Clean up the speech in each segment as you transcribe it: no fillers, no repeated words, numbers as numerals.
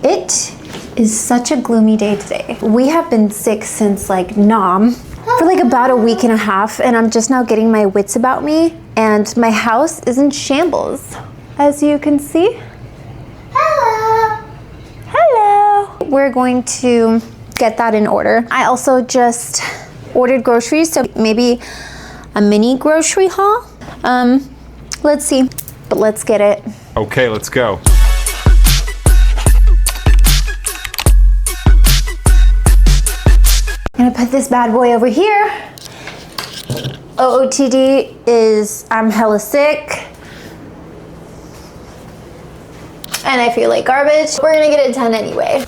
It is such a gloomy day today. We have been sick since like for like about a week and a half, and I'm just now getting my wits about me, and my house is in shambles, as you can see. Hello. Hello. We're going to get that in order. I also just ordered groceries, so maybe a mini grocery haul. Let's see, but let's get it. Okay, let's go. I'm gonna put this bad boy over here. OOTD is I'm hella sick. And I feel like garbage. We're gonna get it done anyway.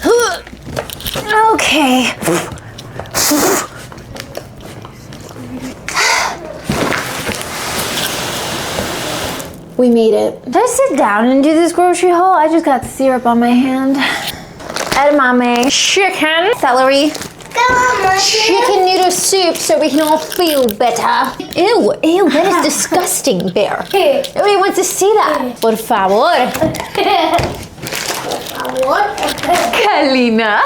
Okay. We made it. Did I sit down and do this grocery haul? I just got syrup on my hand. Edamame, chicken, celery, chicken noodle soup so we can all feel better. Ew, that is disgusting, Bear. Nobody wants to see that. Por favor. Kalina.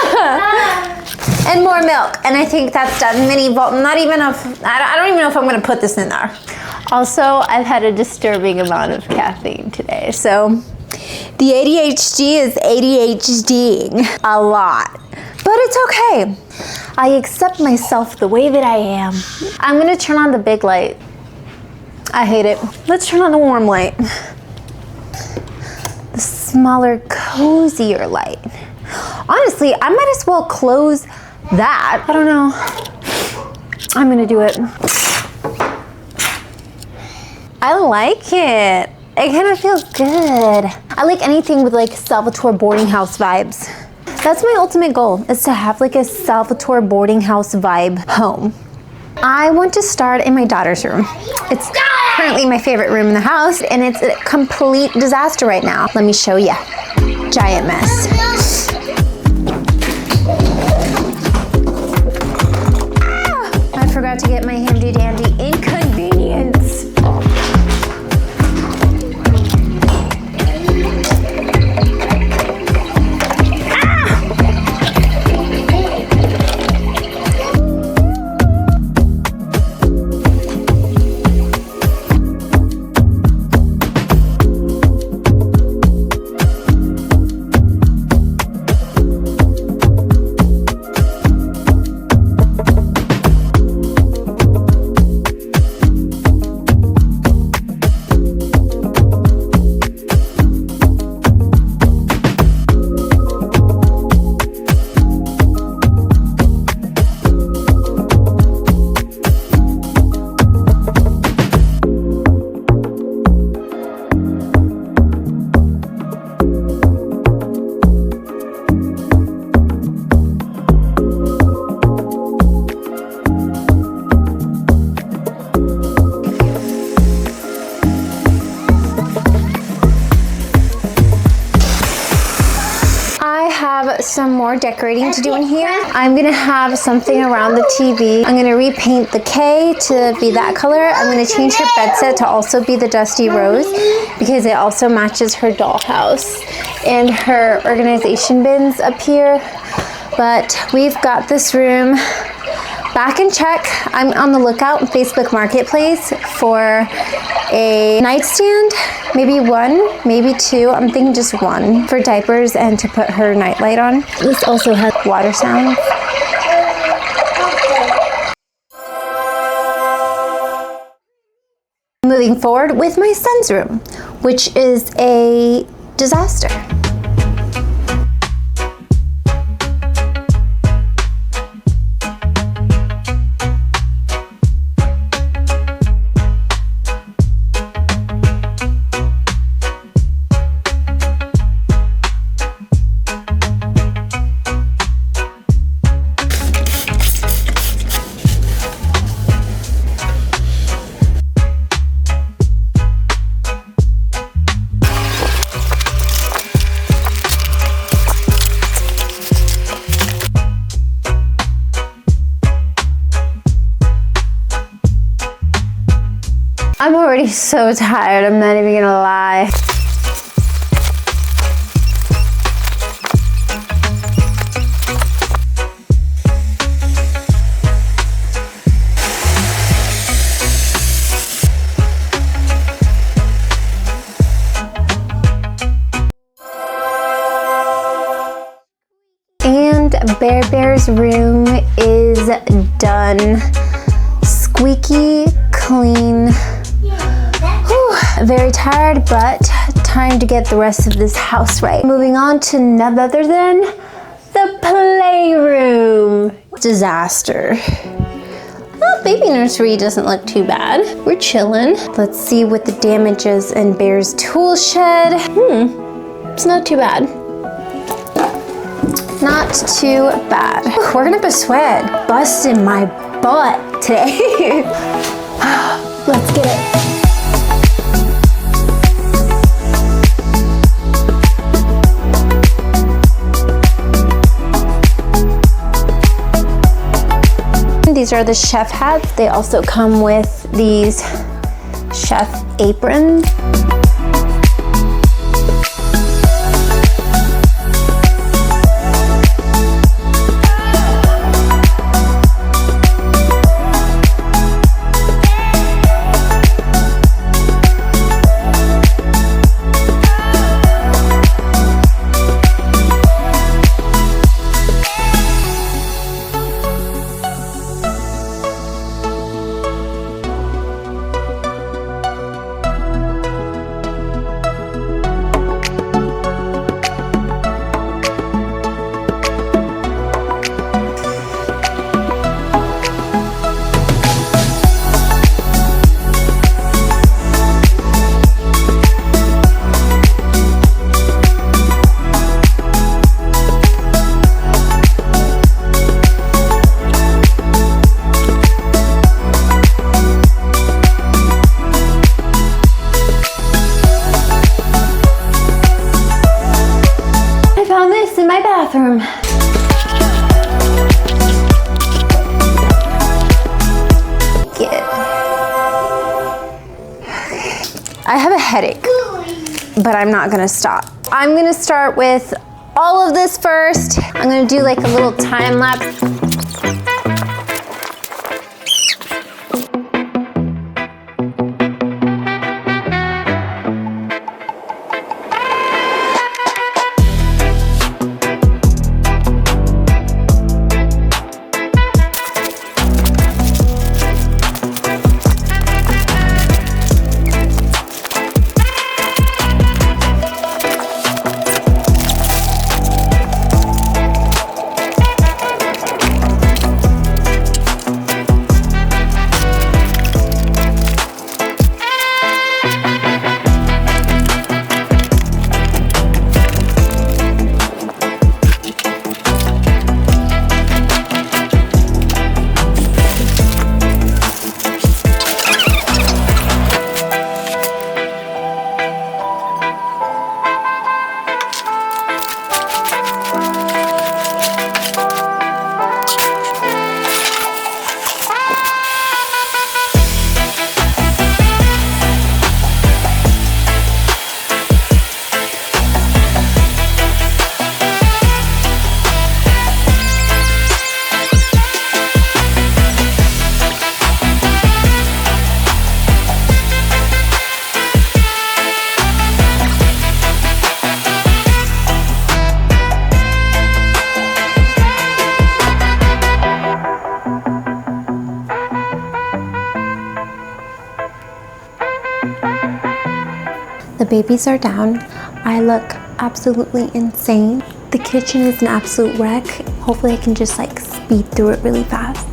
And more milk, and I think that's done. I don't even know if I'm gonna put this in there. Also, I've had a disturbing amount of caffeine today, so the ADHD is ADHDing a lot, but it's okay. I accept myself the way that I am. I'm gonna turn on the big light. I hate it. Let's turn on the warm light. The smaller, cozier light. Honestly, I might as well close that. I don't know. I'm gonna do it. I like it. It kind of feels good. I like anything with like Salvatore boarding house vibes. That's my ultimate goal, is to have like a Salvatore boarding house vibe home. I want to start in my daughter's room. It's currently my favorite room in the house, and it's a complete disaster right now. Let me show you. Giant mess. I forgot to get my handy dandy inconvenience. Some more decorating to do in here. I'm gonna have something around the TV. I'm gonna repaint the K to be that color. I'm gonna change her bed set to also be the dusty rose because it also matches her dollhouse and her organization bins up here. But we've got this room back in check. I'm on the lookout in Facebook Marketplace for a nightstand, maybe one, maybe two. I'm thinking just one for diapers and to put her nightlight on. This also has water sounds. Moving forward with my son's room, which is a disaster. I'm already so tired, I'm not even gonna lie. And Bear's room is done. Squeaky clean. Whew, very tired, but time to get the rest of this house right. Moving on to none other than the playroom. Disaster. Well, baby nursery doesn't look too bad. We're chilling. Let's see what the damage is in Bear's tool shed. It's not too bad. Not too bad. We're gonna have a sweat. Busting my butt today. Let's get it. These are the chef hats. They also come with these chef aprons. Bathroom. I have a headache, but I'm not gonna stop. I'm gonna start with all of this first. I'm gonna do like a little time lapse. The babies are down. I look absolutely insane. The kitchen is an absolute wreck. Hopefully I can just like speed through it really fast.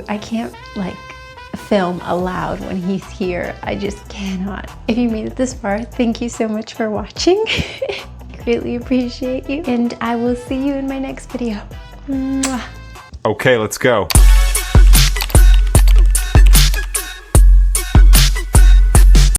I can't like film aloud when he's here. I just cannot. If you made it this far, thank you so much for watching. You greatly appreciate you, and I will see you in my next video. Mwah. Okay, let's go.